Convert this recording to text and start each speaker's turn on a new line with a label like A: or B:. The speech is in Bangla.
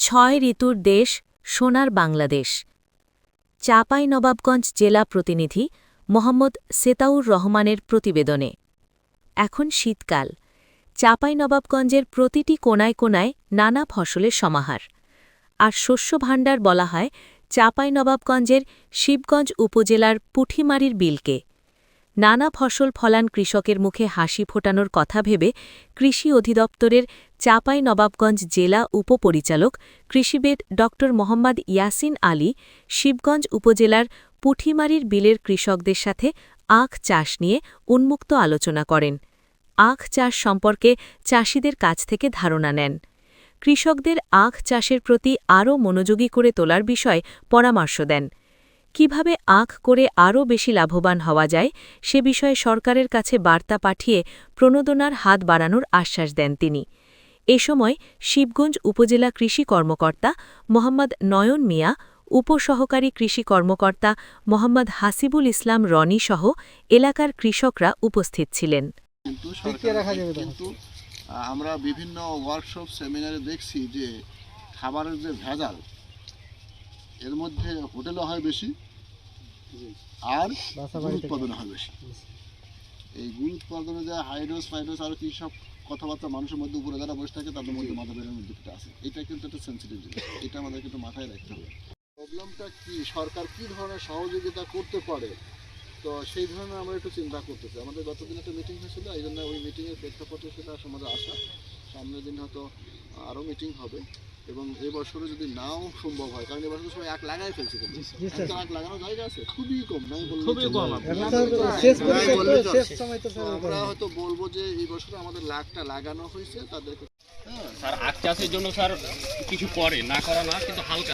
A: ছয় ঋতুর দেশ সোনার বাংলাদেশ। চাঁপাইনবাবগঞ্জ জেলা প্রতিনিধি মোহাম্মদ সেতাউর রহমানের প্রতিবেদনে। এখন শীতকাল। চাঁপাইনবাবগঞ্জের প্রতিটি কোনায় কোনায় নানা ফসলের সমাহার। আর শস্য ভাণ্ডার বলা হয় চাঁপাইনবাবগঞ্জের শিবগঞ্জ উপজেলার পুঠিমারির বিলকে। নানা ফসল ফলান কৃষকের মুখে হাসি ফোটানোর কথা ভেবে কৃষি অধিদপ্তরের চাঁপাইনবাবগঞ্জ জেলা উপপরিচালক কৃষিবিদ ড মোহাম্মদ ইয়াসিন আলী শিবগঞ্জ উপজেলার পুঠিমারির বিলের কৃষকদের সাথে আখ চাষ নিয়ে উন্মুক্ত আলোচনা করেন। আখ চাষ সম্পর্কে চাষিদের কাছ থেকে ধারণা নেন। কৃষকদের আখ চাষের প্রতি আরও মনোযোগী করে তোলার বিষয়ে পরামর্শ দেন। কিভাবে আখ করে আরও বেশি লাভবান হওয়া যায় সে বিষয়ে সরকারের কাছে বার্তা পাঠিয়ে প্রণোদনার হাত বাড়ানোর আশ্বাস দেন তিনি। এ সময় শিবগঞ্জ উপজেলা কৃষি কর্মকর্তা মোহাম্মদ নয়ন মিয়া, উপসহকারী কৃষি কর্মকর্তা মোহাম্মদ হাসিবুল ইসলাম রনি সহ এলাকার কৃষকরা উপস্থিত ছিলেন।
B: কিন্তু আমরা বিভিন্ন ওয়ার্কশপ সেমিনারে দেখছি যে খাবারের যে ভেজাল এর মধ্যে হোটেলও হয় বেশি আর গুড় উৎপাদন হয় বেশি। এই গুড় উৎপাদনে যে হাইড্রোস ফাইড্রোস আর কি সব কথাবার্তা মানুষের মধ্যে উপরে যারা বসে থাকে তাদের মধ্যে মাথা বেরোনোর দিকটা আছে। এটা কিন্তু একটা সেন্সিটিভ জিনিস, এটা আমাদের কিন্তু মাথায় রাখতে হবে। প্রবলেমটা কি, সরকার কী ধরনের সহযোগিতা করতে পারে, তো সেই ধরনের আমরা একটু চিন্তা করতেছি। আমাদের গতদিন একটা মিটিং হয়েছিল, এই জন্য ওই মিটিংয়ের প্রেক্ষাপটে সেটা আমাদের আসা। সামনের দিন হয়তো আরও মিটিং হবে এবং এবছরে যদি নাও সম্ভব হয়, কারণ এবছর সবাই আখ লাগাই ফেলছে, কিন্তু আখ লাগানোর জায়গা আছে খুবই কম, নাই আমরা হয়তো বলবো যে এই বছরে আমাদের লাখটা লাগানো হয়েছে তাদেরকে।
C: স্যার আখ চাষের জন্য স্যার কিছু করে না করা না, কিন্তু হালকা